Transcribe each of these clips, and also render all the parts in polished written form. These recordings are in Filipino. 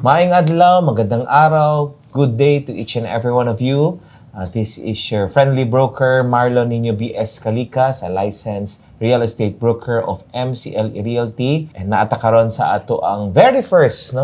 Maayong adlaw, magandang araw, good day to each and every one of you. This is your friendly broker, Marlon Nino B.S. Calica, sa licensed real estate broker of MCL Realty. And naata karon sa ato ang very first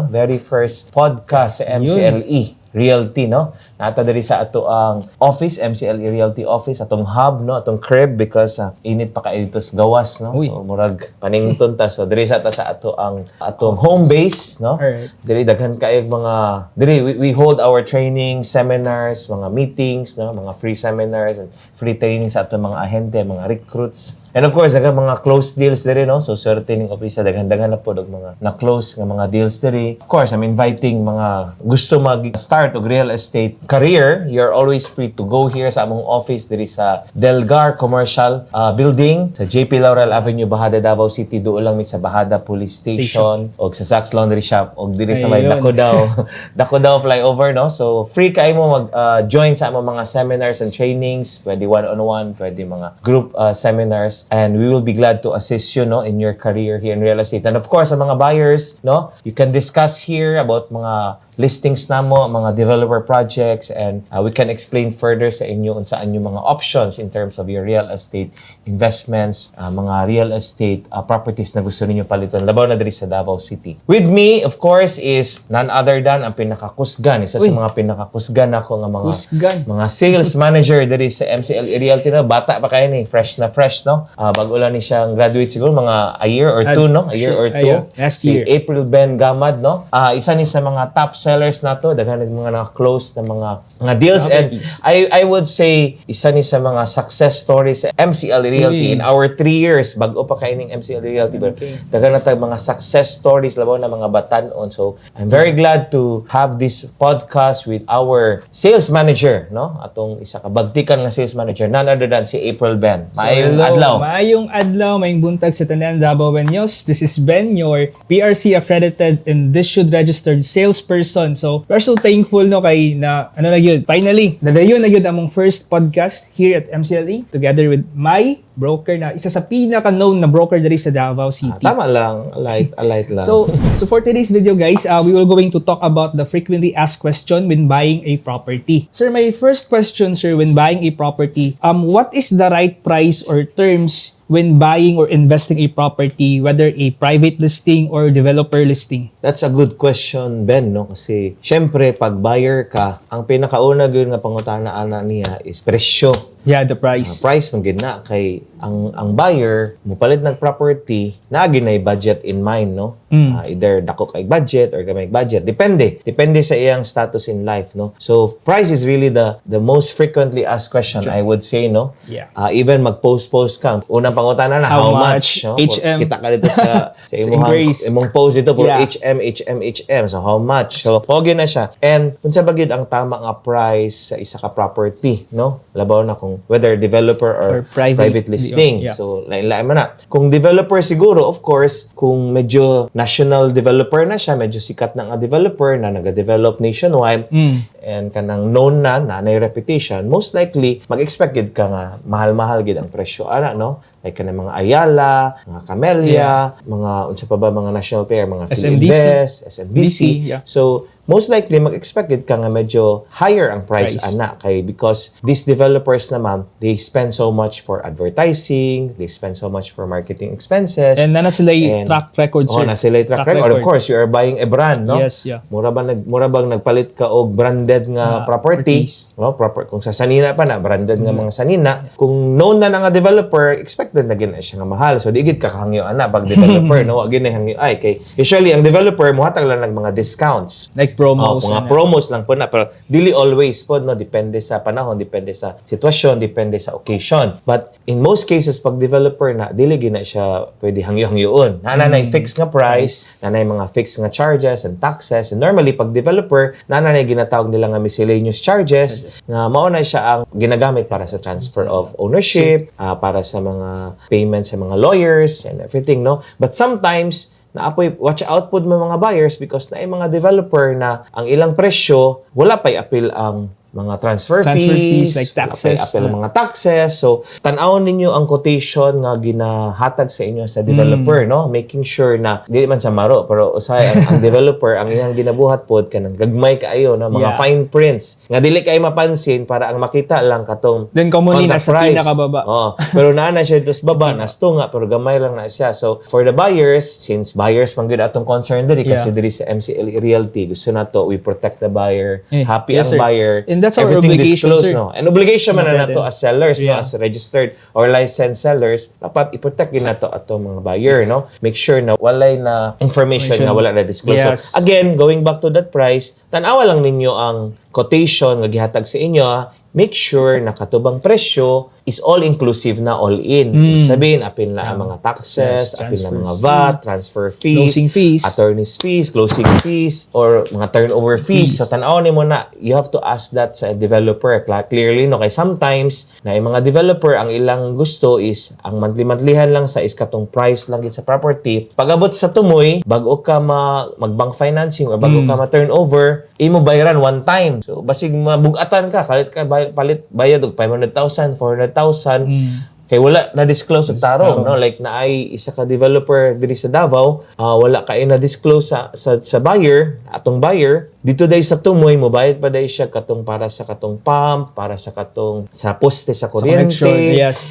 podcast sa MCLE Realty, no? Nata diri sa ato ang office, MCL Realty office, atong hub, no? Atong crib because init pa kay dito sa gawas, no? So murag panington ta. So diri sa ato ang atong home base, no? Alright. Diri daghan kay mga we hold our training, seminars, mga meetings, no? Mga free seminars and free training sa atong mga ahente, mga recruits. And of course, daghan mga close deals diri, no? So swerte ning opisya daghan-daghan na po og mga na-close nga mga deals diri. Of course, I'm inviting mga gusto mag-start og real estate career. You're always free to go here sa among office diri sa Delgar Commercial Building sa JP Laurel Avenue, Bahada, Davao City. Doon lang mi sa Bahada Police Station og sa Saks Laundry Shop og diri sa may Dakodaw flyover, no? So free kay mo mag-join sa among mga seminars and trainings, pwede one-on-one, pwede mga group seminars. And we will be glad to assist you, no, in your career here in real estate. And of course, sa mga buyers, no, you can discuss here about mga listings namo, mga developer projects, and we can explain further sa inyo kung saan yung mga options in terms of your real estate investments, mga real estate properties na gusto ninyo paliton. Labaw na diri sa Davao City. With me, of course, is none other than ang pinakakusgan. Isa sa mga pinakakusgan ako nga mga sales manager diri sa MCL Realty na. Bata pa kayo ni, fresh na fresh, no? Bago lang ni siyang graduate siguro, mga a year or two, no? A year or two. Last year. Si April Ben Gamad, no? Isa ni sa mga top sellers na to, daghan mga naka-close na mga deals. And I would say isa ni sa mga success stories sa MCL Realty in our 3 years bago pa kay ning MCL Realty. Daghan na tag mga success stories labaw na mga batan-on. So I'm very glad to have this podcast with our sales manager, no? Atong isa ka bagtikan nga sales manager, none other than si April Ben. Maayong adlaw. Maayong adlaw, maayong buntag sa tanan Davaoenos. This is Ben, your PRC accredited and this should registered salesperson. So, we're so thankful, no, kay na, finally, nadayon na yun among first podcast here at MCLE together with my broker na isa sa pinaka-known na broker diri sa Davao City. Tama lang, alight lang. So for today's video, guys, we will going to talk about the frequently asked question when buying a property. Sir, my first question, sir, when buying a property, what is the right price or terms when buying or investing a property, whether a private listing or developer listing? That's a good question, Ben, no? Kasi, syempre, pag buyer ka, ang pinakauna yun nga pangutana-ana niya is presyo. Yeah, the price. Price man gid na kay ang buyer mupalit ng property na ginay budget in mind, no? Either dako kay budget or gamay budget, depende sa iyang status in life, no? So price is really the most frequently asked question, I would say, no? Yeah. Even mag-post ka, unang pangutana na how much, no? HM. Kita ka dito sa imong post dito for HM. So how much? So pogi na siya. And unsa ba gid ang tama nga price sa isa ka property, no? Labaw na kung whether developer or private listing. Yeah. So, lain-lain man na. Kung developer siguro, of course, kung medyo national developer na siya, medyo sikat na nga developer na nag-develop nationwide, and kanang known na nanay reputation, most likely, mag-expect gid ka nga mahal-mahal gid ang presyo. Ana, no? Like kanang mga Ayala, mga Camellia, mga, unsa pa ba, mga national pair, mga Philippines, SMDC. Yeah. So, most likely, mag-expect ka nga medyo higher ang price. Ana, kay because these developers naman, they spend so much for advertising, they spend so much for marketing expenses. And na sila track record, sir. Na sila track record. Of course, you are buying a brand, no? Yes, yeah. Mura bang nagpalit ka og branded nga properties, no? Kung sa sanina pa na, branded nga mga sanina. Kung known na nga developer, expected na gina siya nga mahal. So, di gid kakahangyo ana pag developer, no? Again, hangyo ay kay usually ang developer muhatag lang ng mga discounts. Like promos. Mga promos lang po na. Pero dili always po, no? Depende sa panahon, depende sa sitwasyon, depende sa occasion. But in most cases, pag developer na, dili gina siya pwede hangyo-hangyoon. Nanay fixed nga price, nanay mga fixed nga charges and taxes. And normally, pag developer, nanay ginatawag nila nga miscellaneous charges, nga mauna siya ang ginagamit para sa transfer of ownership, para sa mga payments sa mga lawyers and everything, no? But sometimes, naapoy watch out pod mga buyers because na mga developer na ang ilang presyo wala pay appeal ang mga transfer Transfer fees, fees, like taxes. apel mga taxes. So, tan-awon ninyo ang quotation nga ginahatag sa inyo sa developer, no? Making sure na dili man sa maro, pero usay ang developer ang iyang ginabuhat pod kanang gagmay kaayo na mga fine prints nga dili kay mapansin para ang makita lang katong Then commonly contract nasa price. pinakababa. Pero naa na siya dos baba, nasto nga pero gamay lang na siya. So, for the buyers, since buyers man gyud atong concern diri kasi diri sa MCL Realty, gusto na to we protect the buyer, happy yes, ang sir. buyer. And that's our everything obligation, disclosed, sir. no? And obligation man na nato as sellers, no? Yeah. As registered or licensed sellers, dapat i-protect din nato ato mga buyer, no? Make sure na walay na information na wala na disclose. Yes. So, again, going back to that price, tan-awa lang ninyo ang quotation nga gihatag sa inyo, make sure na katubang presyo is all-inclusive na all-in. Ibig sabihin, apil na ang mga taxes, apil na mga VAT, transfer fees, closing fees, attorney's fees, closing fees, or mga turnover fees. So, tanaw mo na, you have to ask that sa developer. Clearly, no? Kaya sometimes, na yung mga developer, ang ilang gusto is, ang monthly-monthlyhan lang sa iskatong price lang sa property. Pag-abot sa tumoy, bago ka mag-bank financing or bago ka ma-turnover, imo bayaran one time. So, basig mabugatan ka, palit bayad og 500,000, 400,000, kay wala na disclose og tarong, no? Like naay isa ka developer diri sa Davao, wala kay na disclose sa buyer, atong buyer. Dito day sa tumoy mobayad pa day siya katong para sa katong pump, para sa katong sa poste sa kuryente. Yes.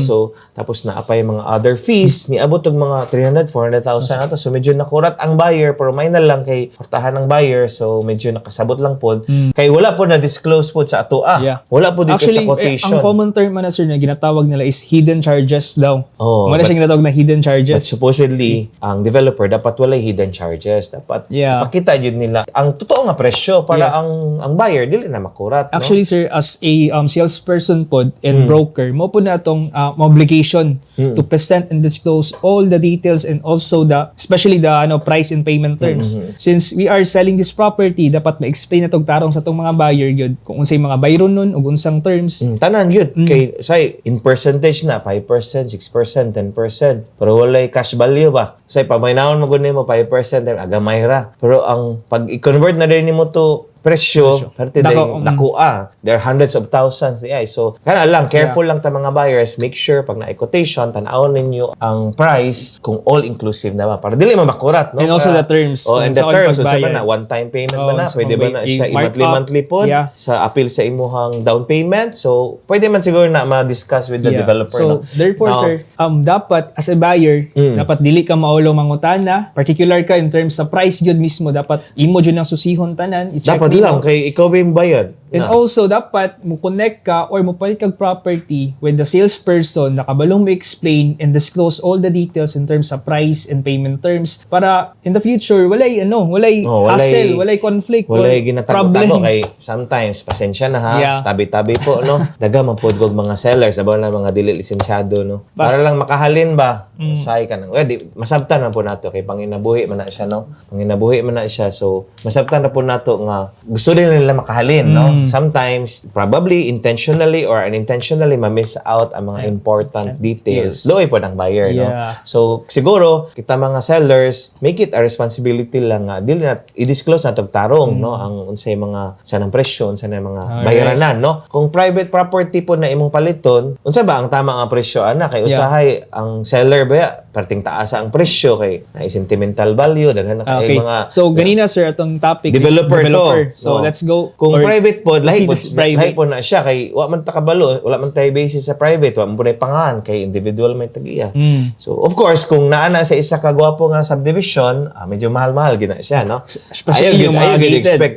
So tapos na apay mga other fees ni abot og mga 300, 400,000 ato. So medyo nakurat ang buyer pero may na lang kay portahan ng buyer, so medyo nakasabot lang pod. Kay wala po na disclose pod sa ato. Wala po dito Actually, sa quotation. ang common term man na sir na ginatawag nila is hidden charges daw. Muna siya ginatawag na hidden But charges. supposedly, ang developer dapat walay hidden charges. Dapat ipakita yun nila ang totoo nga presyo para ang buyer dili na makurat. Actually, sir, as a salesperson pod and broker, mo po na itong obligation to present and disclose all the details and also especially the price and payment terms. Since we are selling this property, dapat ma-explain na itong tarong sa itong mga buyer yun. Kung unsay mga bayron nun o unsang terms. Tanan yun. Kay, say, in percentage na, 5%, 6%, 10%. Pero walay cash value ba? Say, pag may naon mo mo 5%, then agamay ra. Pero ang pag i-convert na rin mo to presyo, parte dahil nakuha. There are hundreds of thousands di ay. So, kana lang, careful lang ta mga buyers. Make sure, pag na-quotation, tanawon ninyo ang price kung all-inclusive na ba. Para dili makurat, no? And also the terms. And the terms. So, na, one-time payment ba na? Pwede ba na siya i-monthly po sa appeal sa imuhang down payment? So, pwede man siguro na ma-discuss with the developer. So, therefore, sir, dapat as a buyer, dapat dili ka maulo mangutana. Particular ka in terms sa price yun mismo. Dapat imo dyan ang susihon tanan. I-check dapat lang kay ikaw ba yung bayad. And also, dapat mo connect ka or mo palit kag property with the salesperson na kabalong mo explain and disclose all the details in terms of price and payment terms para in the future, walay hassle, walay conflict, walay ginatago-tago kay sometimes, pasensya na ha, tabi-tabi po, no? Daga mapudgog mga sellers, abaw na mga dili lisensyado, no? Para lang makahalin ba? Say ka nang, masabtan na po nato kay panginabuhi man na siya, no? Panginabuhi man na siya, so masabtan na po nato nga gusto din nila makahalin, no? Sometimes, probably intentionally or unintentionally, ma-miss out ang mga important details. Loy po ng buyer, no? So, siguro, kita mga sellers, make it a responsibility lang nga. Dili na, i-disclose na tagtarong, no? Ang unsay mga, sanang presyo, unsay na mga bayaranan, no? Kung private property po na imong paliton, unsa ba ang tama nga presyo, ana? Kay usahay, ang seller ba, parting taasa ang presyo, kay na sentimental value, daghan na kay mga... So, ganina, sir, atong topic developer is developer. to. So, let's go. Kung private po, lahi private po na siya kay wa man ta kabalo, wala man tayo basis sa private, wa man po na pangahan kay individual may tagiya. So of course kung naa na sa isa ka gwapo nga subdivision, medyo mahal-mahal gina siya, no? Especially yung mga gated. Expect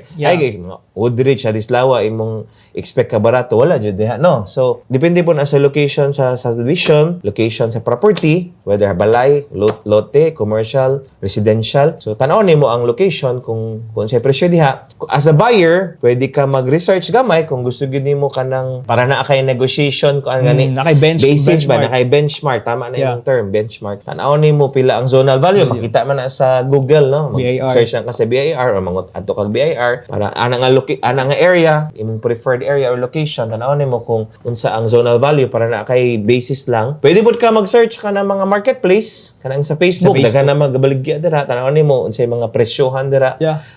Woodridge, Hadislawa, imong expect ka barato, wala jud diha, no? So depende po na sa location sa subdivision, location sa property, whether balay, lote, commercial, residential. So tanaw nimo ang location kung sa presyo diha. As a buyer, pwede ka mag-research gamay kung gusto gyud nimo kanang para na kay negotiation ko ang gani basis ba na kay benchmark, tama na yung term benchmark. Tanaw nimo pila ang zonal value, makita man na sa Google, no? Search na ka sa BIR o mangut adto kag BIR para ana nga area, imong preferred area or location, tanaw nimo kung unsa ang zonal value para na kay basis lang. Pwede pud ka mag-search ka ng mga marketplace kanang sa Facebook, daghan na magabaligya dira, tanaw nimo unsay mga presyohan dira,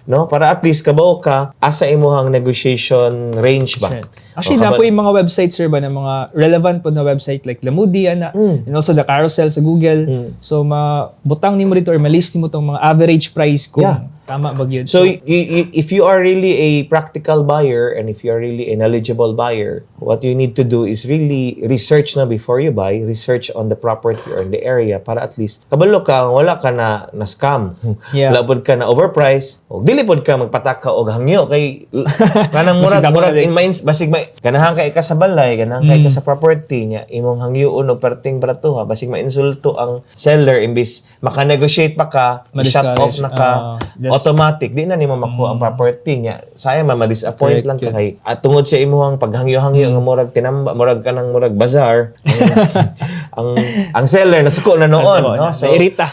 no? Para at least kabaw ka asa imuhang negotiation commission range ba? Actually, na po yung mga websites, sir, ba, na mga relevant po na website like Lamudi, and also the carousel sa Google. So, mabutang ni mo dito or malist mo itong mga average price kung tama ba yun. So, if you are really a practical buyer and if you are really an eligible buyer, what you need to do is really research na before you buy, research on the property or in the area para at least kabalo ka, wala ka na scam. Wala pod ka na overprice. O dili pod ka magpataka og hangyo kay kanang murag in minds basig ganahan kay ka sa balay, ganahan kay ka sa property niya, imong hangyoon og perting bratuha basig ma-insulto ang seller imbis maka-negotiate pa ka, shut off na ka. Automatic di na nimo makuha ang property niya, sayang man ma-disappoint lang ka kay at tungod sa imong paghangyo-hangyo nga murag tinamba murag kanang murag bazaar ang seller nasuko na noon, no? So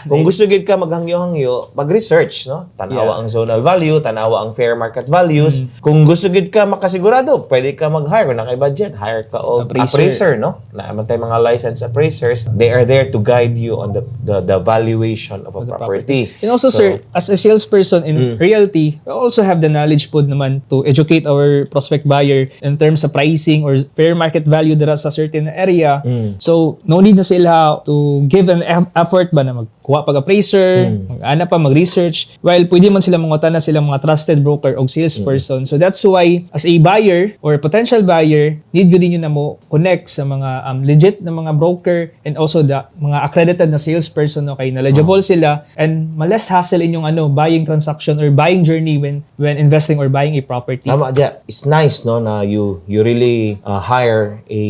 kung gusto gid ka maghangyo-hangyo, pag-research, no, tanawa ang zonal value, tanawa ang fair market values. Kung gusto gid ka makasigurado, pwede ka mag-hire kung nakay budget, hire ka o appraiser, no, naman tay mga licensed appraisers, they are there to guide you on the valuation of a property. And also, sir, as a salesperson in realty, we also have the knowledge po naman to educate our prospect buyer in terms of pricing or fair market value dira sa certain area. So, no need na sila to give an effort ba na magkuha pag-appraiser, mag-ana pa, mag-research, while pwede man sila mangutana sila mga trusted broker o salesperson. So, that's why, as a buyer or potential buyer, need ko din yun na mo connect sa mga legit na mga broker and also the mga accredited na salesperson, okay, knowledgeable sila and less hassle inyong buying transaction or buying journey when investing or buying a property. Tama dia. It's nice, no, na you really hire a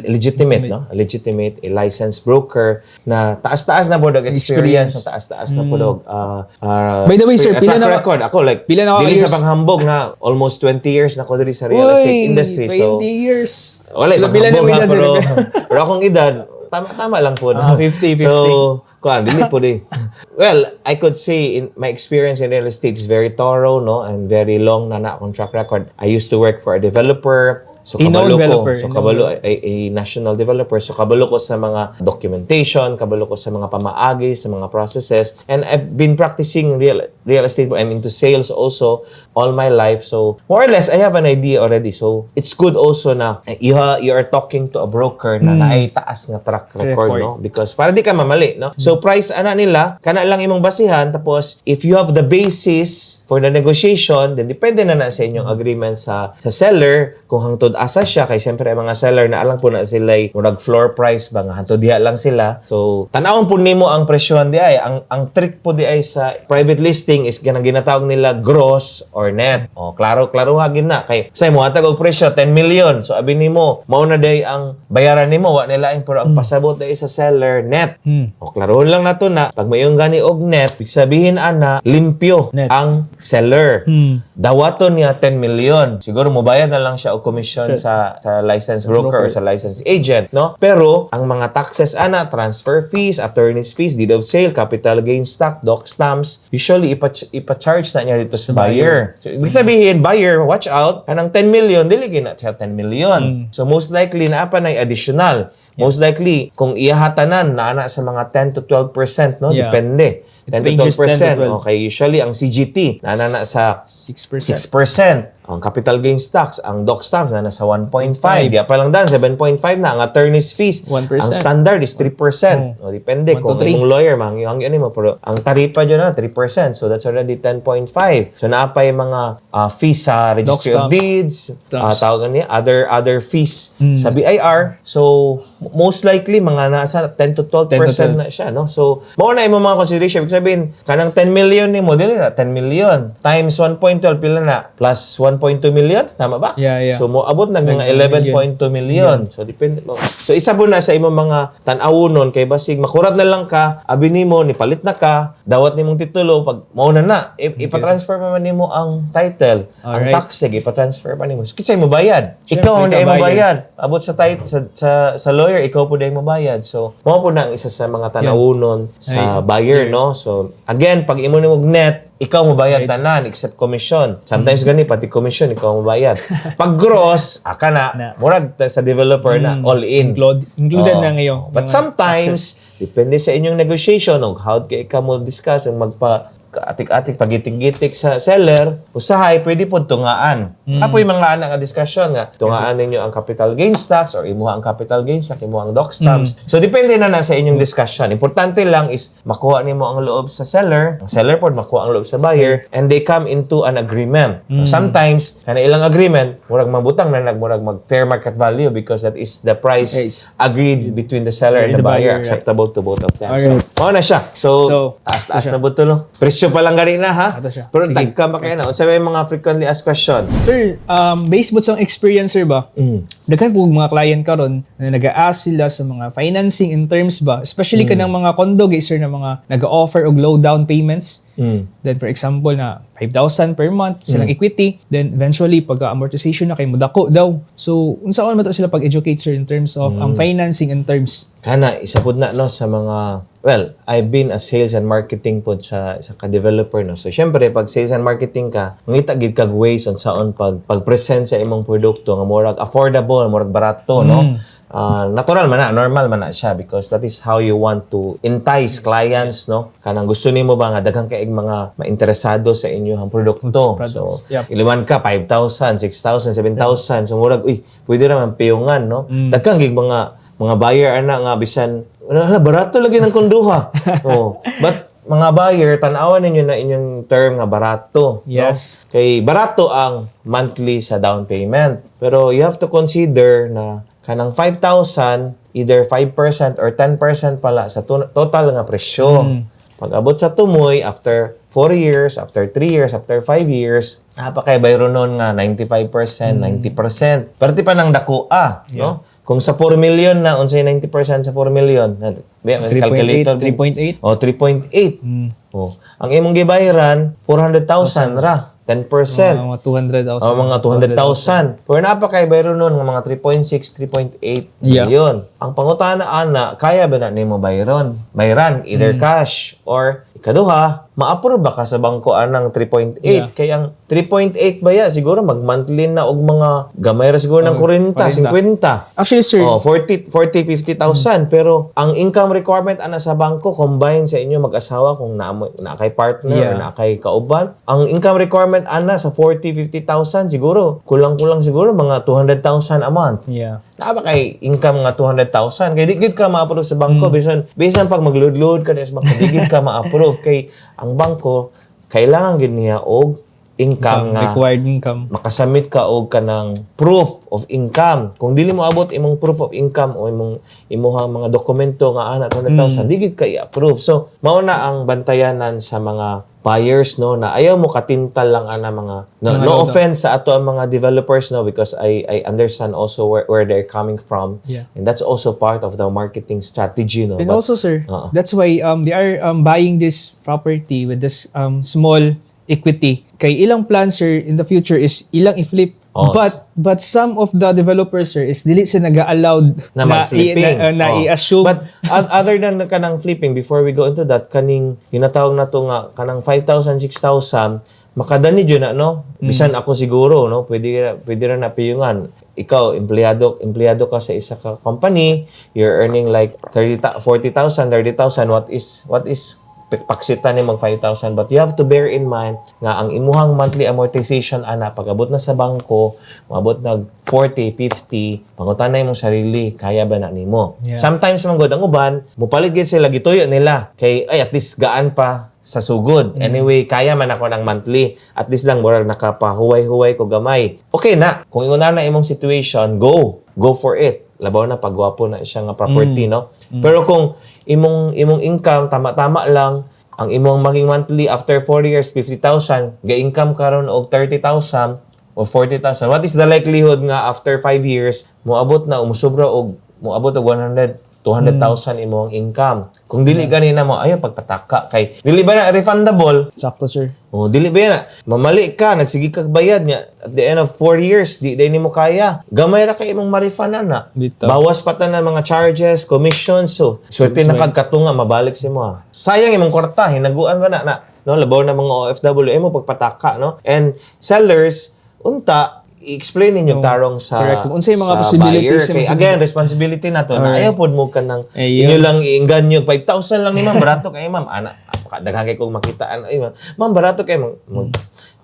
legitimate, no, a licensed broker na taas-taas na bodog experience, na taas-taas na bodog by the way, sir, pila na record ako like dili sa panghambog na almost 20 years na ko diri sa real estate industry. 20 years. Wala panghambog na pero akong edad tama lang po. 50. So, dili po din. Well, I could say in my experience in real estate is very thorough, no, and very long na akong track record. I used to work for a developer. So kabalo ko, a national developer. So kabalo ko sa mga documentation, kabalo ko sa mga pamaagi, sa mga processes. And I've been practicing real estate. I'm into sales also all my life. So more or less, I have an idea already. So it's good also na you are talking to a broker na naay taas nga track record, no? Because para di ka mamali, no? So price nila, kana lang imong basihan. Tapos if you have the basis for the negotiation, then depende na sa inyong agreement sa seller kung hangtod asa siya kay siyempre ang mga seller na alam po na sila murag floor price ba nga hangtod diha lang sila. So tanawon po nimo ang presyon di ay ang trick po di ay sa private listing is ganang ginatawag nila gross or net. Klaro hagin na kay say mo hatag og presyo 10 million. So abi nimo mao na day ang bayaran nimo wa nila pero ang pasabot day sa seller net. Klarohon lang nato na pag mayong gani og net, ibig sabihin ana limpyo net ang seller. Dawaton niya 10 million. Siguro mobayad na lang siya og commission sa licensed broker or sa licensed agent, no? Pero ang mga taxes transfer fees, attorney's fees, deed of sale, capital gains tax, doc stamps, usually ipa-charge na niya dito sa buyer. So ibig sabihin, buyer, watch out, kanang 10 million, dili na siya 10 million. So most likely na pa na additional. Most likely kung iyahatanan na sa mga 10 to 12%, no? Depende. 10 to 12%. Okay, usually ang CGT na sa 6%. Ang capital gains tax, ang doc stamps na nasa 1.5. Diya pa lang dan, 7.5 na. Ang attorney's fees, 1%. Ang standard is 3%. Depende kung yung lawyer, hangyo mo. Pero ang taripa dyan 3%. So that's already 10.5. So naapa yung mga fees sa registry of deeds, tawagan niya, other fees sa BIR. So most likely, mga nasa 10 to 12% na siya. No? So, mao na yung mga consideration. Ibig sabihin, kanang 10 million ni mo, dili na, 10 million. Times 1.12, pila na? Plus 1.2 million? Tama ba? Yeah. So, mo abot na mga 11.2 million. So, depende mo. So, isa po na sa imong mga tan-awunon, kay basig, makurat na lang ka, abi nimo, nipalit na ka, dawat nimong titulo, pag mauna na, ipatransfer pa man nimo ang title. Ang tax, ipatransfer pa nimo. So, kisay mo bayad. Ikaw hindi mo bayad. Abot sa sa lawyer, ikaw po dahil mabayad. So, mo po na ang isa sa mga tanawunon sa buyer, no? So, again, pag imo nimog net, ikaw mabayad tanan except commission. Sometimes gani pati commission ikaw mabayad. Pag gross, aka na murag sa developer na all in. Included na ngayon. But sometimes depende sa inyong negotiation og how kay ikaw mo discuss ang atik-atik pagitik-gitik sa seller, usahay pwede pod tungaan. Apoy mga ana nga discussion nga tungaan ninyo ang capital gains tax or imuha ang capital gains tax, imuha ang doc stamps. So depende na sa inyong discussion. Importante lang is makuha nimo ang loob sa seller, ang seller pod makuha ang loob sa buyer, and they come into an agreement. Sometimes kana ilang agreement murag mabutang na murag mag fair market value because that is the price agreed between the seller and the buyer, acceptable to both of them. So, mao na siya. So taas na buto no. Presyo pa lang gani na ha. Pero tagka ba kayo na? Unsa may mga frequently asked questions? Sir, based mo sa experience, sir ba? Daghan po mga client karon na nag-a-ask sila sa mga financing in terms ba, especially kanang mga condo guys, sir, na mga nag-offer og low down payments. Then for example na 5,000 per month silang equity, then eventually pag amortization na kay mudako daw. So unsaon man ta sila pag-educate, sir, in terms of ang financing in terms? Kana isa pud na no sa mga, well, I've been a sales and marketing pod sa ka-developer no. So syempre pag sales and marketing ka, mangita gid kag ways on saon pag-present sa imong produkto nga murag affordable, murag barato no. Natural man na, normal man na siya because that is how you want to entice clients no. Kanang gusto nimo ba nga daghang kaig mga mainteresado sa inyong produkto. So iliman ka 5,000, 6,000, 7,000. So murag pwede ra man piyungan no. Daghang gig mga buyer ana nga bisan barato lagi ng konduha. But mga buyer, tanawan ninyo na inyong term nga barato. Yes. No? Kay barato ang monthly sa down payment. Pero you have to consider na kanang 5,000, either 5% or 10% pala sa total nga presyo. Pag abot sa tumoy, after 4 years, after 3 years, after 5 years, napakay bayro nun nga 95%, 90%. Perti pa ng dakua, no? Kung sa 4 million na, unsay 90% sa 4 million? 3.8. 3.8. Ang imong gibayaran, 400,000 ra. 10%. Mga 200,000. Mga 200,000. Pero napakay bayro nun ng mga 3.6, 3.8 million. Ang pangutana ana, kaya ba na nimo bayron? Bayran, either cash or ikaduha, ma-approve ba ka sa bangko anang 3.8? Kaya ang 3.8 ba ya? Siguro mag-monthly na og mga gamay ra siguro ng 40, 50. Actually, sir. 40, 50,000. Pero ang income requirement ana sa bangko, combine sa inyo mag-asawa kung na kay partner or na kay kauban. Ang income requirement ana sa 40, 50,000, siguro, kulang-kulang siguro mga 200,000 a month. Naaba kay income nga 200,000. Kaya di ka ma-approve sa bangko. Bisan pag mag-load-load ka sa bangko, di ka ma-approve. Kay ang bangko, kailangan gid niya og income nga required income. Makasamit ka og kanang proof of income. Kung dili mo abot imong proof of income o imuhang mga dokumento nga ana 200,000, di gid ka i-approve. So, mao na ang bantayanan sa mga buyers no na ayaw mo katintal lang ana mga no offense sa ato ang mga developers no because I understand also where they're coming from, and that's also part of the marketing strategy no. And also, sir, that's why they are buying this property with this small equity. Kay ilang plan, sir, in the future is ilang i-flip. But some of the developers, sir, is dili sa naga-allowed na i-assume. But other than kanang flipping, before we go into that, kaning ginatawag na to nga kanang 5,000, 6,000, makadani dyan na, no? Bisan ako siguro, no? Pwede ra na piyungan. Ikaw, empleyado ka sa isa ka company, you're earning like 40,000, 30,000, what is paksitan ni mag 5,000, but you have to bear in mind nga ang imuhang monthly amortization ana pag-abot na sa bangko, maabot nag 40, 50, pangutanay mong sarili, kaya ba na nimo? Sometimes man gud ang uban, mupalit gid sila gituyo nila kay at least gaan pa sa sugod. Anyway, kaya man ako ng monthly. At least lang murag nakapahuway-huway ko gamay. Okay na. Kung inguna na imong situation, go for it. Labaw na pagwapo na siya nga property, no? Pero kung imong income tama-tama lang, ang imong maging monthly after 4 years 50,000, ga-income karon og 30,000 o 40,000. What is the likelihood nga after 5 years moabot na umusubra og moabot og 200,000 imong income? Kung dili ganina mo ayo pagpataka kay dili ba na refundable? Sakto, sir. Dili ba na mamali ka nagsige kag bayad niya at the end of 4 years di nimo kaya, gamay ra kay imong ma-refund na. Bawas pa tanan mga charges, commissions. So swerte na kagkatunga mabalik si mo. Sayang imong kwarta, hinaguan ba na no, labaw na mga OFW mo pagpataka, no? And sellers unta i-explain ninyo tarong sa correct. Unsay mga possibilities buyer. Again, responsibility na to. Na ayaw pod mo ka ng inyo lang iinggan nyo 5,000 lang ni ma'am, barato kay ma'am. Ana, daghan kay kog makitaan. Ay, ma'am, barato kay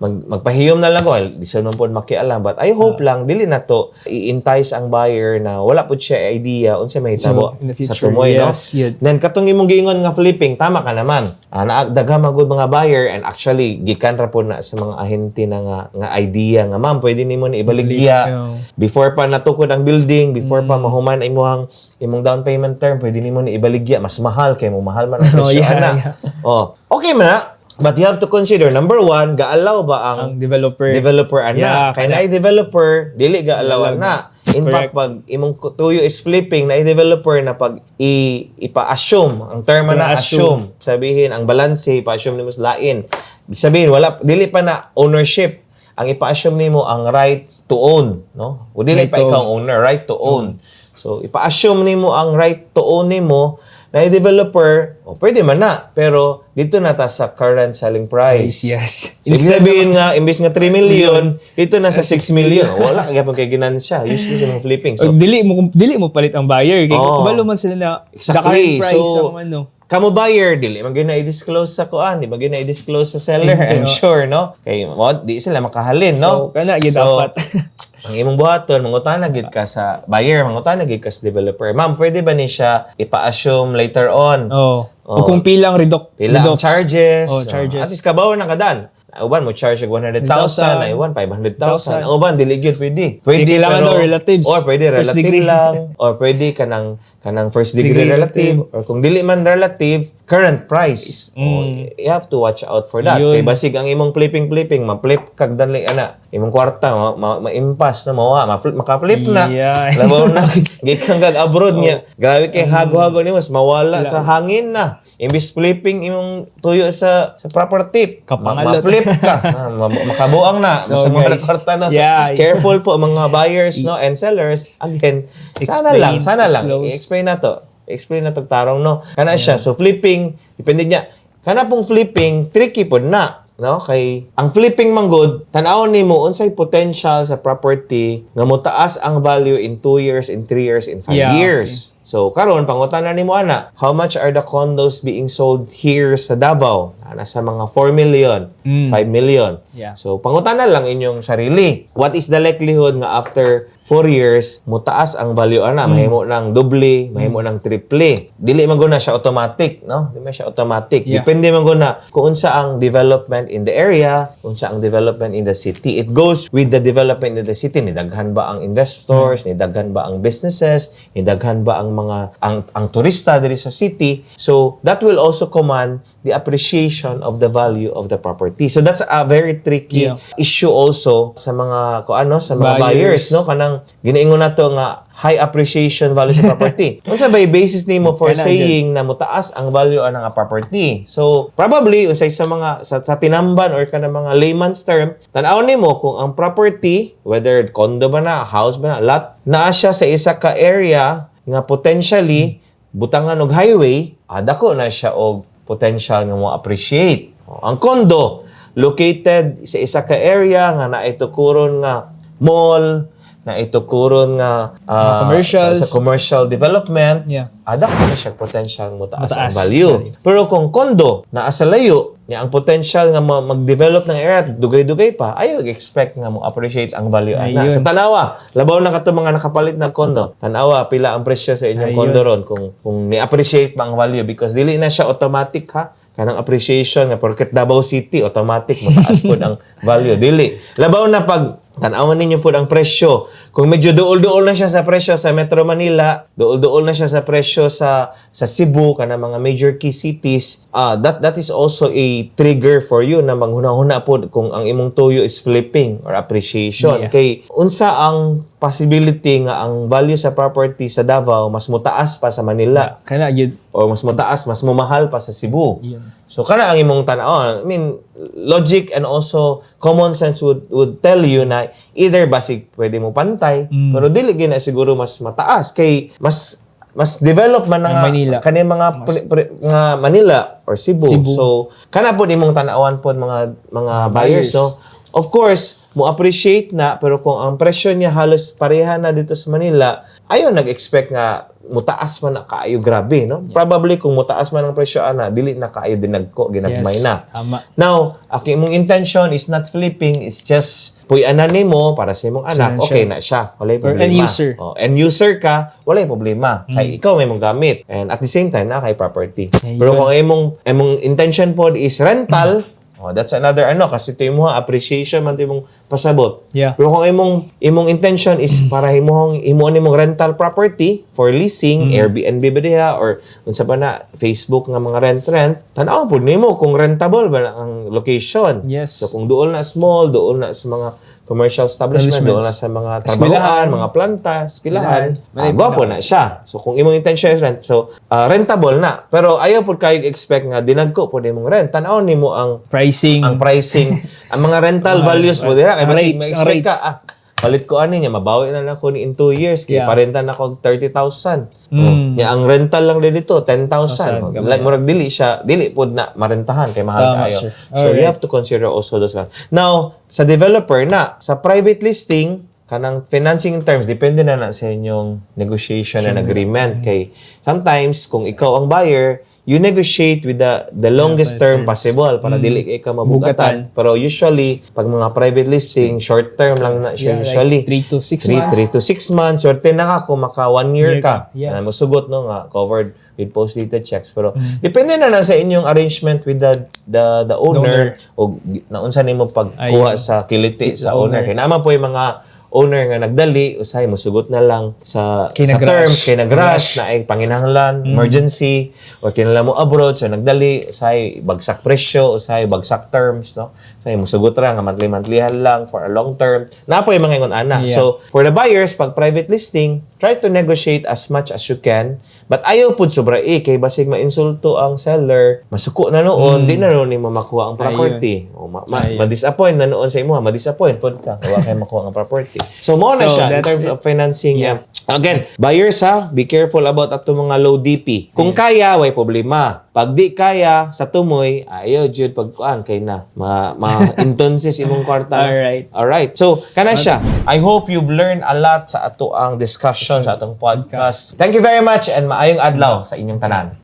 magpahiyom na lang ko. Di sa nun po makialam. But I hope lang, dili na to i-entice ang buyer na wala po siya idea unsa may hitabo in the sa future, tumoy, no? yes, yun. Then, katong imong giingon nga flipping, tama ka naman. Daghan magud mga buyer and actually, gikan ra po na sa mga ahente na nga idea nga, ma'am, pwede nimo ni ibaligya. Before pa natukod ang building, before pa mahuman imong down payment term, pwede nimo ni ibaligya. Mas mahal kay mo mahal man ang presyo ana. Oh, okay man na. But you have to consider, number one, gaalaw ba ang developer ana? Kaya na developer, dili gaalaw ana. In fact, pag imong tuyo is flipping, na developer na pag ipa-assume, ang term na assume, sabihin, ang balanse, ipa-assume nimo sa lain. Ibig sabihin, dili pa na ownership. Ang ipa-assume nimo ang right to own, no? O dili pa ikaw ang owner, right to own. So, ipa-assume nimo ang right to own nimo na developer, pwede man na, pero dito na ta sa current selling price. Yes. Ibig sabihin nga, imbis nga 3 million, dito na sa 6 million. Wala kaya pang kay ginansya. Useless yung flipping. So, dili mo palit ang buyer. Kaya kabalo man sila na the current price ang ano. Kamo buyer, dili man gyud na i-disclose sa kuan, di ba gyud na i-disclose sa seller, I'm sure, no? Kay di sila makahalin, no? So, kana gyud dapat. Ang imong buhaton, mangutana gid ka sa buyer, mangutana gid ka sa developer. Ma'am, pwede ba ni siya ipa-assume later on? O kung pilang pila ang charges. Charges. At least kabaw na kadan. Uban mo charge 100,000, ay 500,000. Ang uban dili gyud pwede. Pwede pero relatives. Or pwede relative lang, or pwede kanang first degree relative, or kung dili man relative, current price. You have to watch out for that. Kay basig ang imong flipping, ma-flip kag danli ana. Imong kwarta ma-impas na maka-flip na. Labaw na gikan kag abroad niya. Grabe kay hago-hago nimo mawala sa hangin na. Imbis flipping imong tuyo sa property, ma-flip ka. Makabuang na sa mga kwarta na. So, careful po mga buyers no and sellers. Again, sana lang i-explain na to. Explain na to tarong no. Kana siya. So flipping, depende niya. Kana pong flipping, tricky po na. No? Kay ang flipping manggod, tan-awon nimo unsay potential sa property nga motaas ang value in 2 years, in 3 years, in 5 years. So karon pangutana nimo ana, how much are the condos being sold here sa Davao? Nasa mga 4 million, 5 million. So pangutana lang inyong sarili. What is the likelihood nga after 4 years, mutaas ang value ana, mahimo ng doble, mahimo ng triple. Dili man guna siya automatic, no? Dili man siya automatic. Depende man guna kung unsa ang development in the area, unsa ang development in the city. It goes with the development in the city. Nidaghan ba ang investors, nidaghan ba ang businesses, nidaghan ba ang mga ang turista diri sa city. So that will also command the appreciation of the value of the property. So that's a very tricky issue also sa mga sa mga buyers, no? Kanang ginaingon nato nga high appreciation value sa property. Unsa ba basis nimo for saying na mutaas ang value ana nga property? So probably unsay sa mga sa tinamban or kanang mga layman's term, tan-aw nimo kung ang property, whether condo ba na, house ba na, lot, naa siya sa isa ka area nga potentially butangan og highway, dako na siya og potential nga mo appreciate. Ang condo located sa isa ka area nga naitukuron nga mall, na itukuron nga sa commercial development, ada ko na siya potential mo taas ang value. Pero kung condo na asa layo, ang potential nga mag-develop ng area, dugay-dugay pa, ayaw expect nga mo appreciate ang value ana. Sa tanawa, labaw na kato mga nakapalit ng condo. Tanawa, pila ang presyo sa inyong condo ron kung ni-appreciate ba ang value because dili na siya automatic ha. Kanang appreciation nga porket Davao City automatic mataas po ang value. Dili. Labaw na pag tan-awan ninyo po ang presyo. Kung medyo duol-duol na siya sa presyo sa Metro Manila, duol-duol na siya sa presyo sa Cebu, kana mga major key cities, that is also a trigger for you na manghuna-huna po kung ang imong tuyo is flipping or appreciation. Kay unsa ang possibility nga ang value sa property sa Davao mas mutaas pa sa Manila. Kana gyud. O mas mataas, mas mumahal pa sa Cebu. So kana ang imong tan-aw. I mean, logic and also common sense would tell you na either basig pwede mo pantay, pero dili gyud na siguro mas mataas kay mas develop man nga kani mga Manila or Cebu. So kana po imong tan-awan po mga buyers, no? Of course, mo appreciate na pero kung ang presyo niya halos pareha na dito sa Manila, ayaw nag-expect nga mutaas man na kaayo grabe, no? Probably kung mutaas man ang presyo ana, dili na kaayo dinagko, ginagmay na. Tama. Now, aki mong intention is not flipping, it's just puy-anan nimo para sa imong anak, Financial. okay na siya. Walay For problema. end user. Oh, end user ka, walay problema. Kay ikaw may mong gamit. And at the same time, na kay property. Ayun. Pero kung imong intention pod is rental, that's another kasi ito mo appreciation man ito mong pasabot. Yeah. Pero kung imong intention is para imo nimong rental property for leasing, Airbnb ba diha or unsa pa na Facebook nga mga rent, tan-aw pud nimo kung rentable ba ang location. Yes. So kung dool na small, dool na sa mga commercial establishment, doon na sa mga trabahoan, mga planta, eskwelahan, gwapo na siya. So, kung imong intention is rent, so, rentable na. Pero ayaw po kayo expect nga, dinagko po imong rent. Tanaw nimo ang Pricing. ang mga rental values mo dira. Kaya basi, Rates, may expect ka, rates. palit ko ani niya, mabawi na ako ni in 2 years. Kaya Yeah. parenta na ako 30,000. Ya, ang rental lang din dito, 10,000. Like, murag dili pod na marentahan kay mahal Tama, kayo. sir. So, you have to consider also those ones. Now, sa developer na, sa private listing, kanang financing terms, depende na sa inyong negotiation and agreement. Kay sometimes, kung ikaw ang buyer, you negotiate with the longest term possible para dili kay ka mabugatan. Pero usually, pag mga private listing, short term lang na siya usually. Like 3 to 6 months. 3 to 6 months. Swerte na ka kung maka 1 year ka. Yes. Musugot no nga, covered with post-dated checks. Pero depende na sa inyong arrangement with the owner o naunsa nimo pagkuha sa kiliti sa owner. Kaya naman po yung mga owner nga nagdali, usay mosugot na lang sa terms, kay nag-rush na ay panginahanglan, emergency, or kinala mo abroad, so nagdali, usay bagsak presyo, usay bagsak terms, no? Usay mosugot ra nga monthly-monthlyhan lang for a long term. Napo yung mga ingon ana. Yeah. So, for the buyers, pag private listing, try to negotiate as much as you can. But ayaw pud sobra kay basig ma-insulto ang seller, masuko na noon, di na noon nimo makuha ang property. O ma-disappoint na noon sa imo, ma-disappoint pud ka, wa kay makuha ang property. So mo na So, siya in that's terms it. of financing. Again, buyers be careful about ato mga low DP. Kung kaya, way problema. Pag di kaya, sa tumoy, ayaw jud pagkuan kay na ma-intonses imong kwarta. Alright. So, kana siya. I hope you've learned a lot sa ato ang discussion sa atong podcast. Thank you very much and maayong adlaw sa inyong tanan.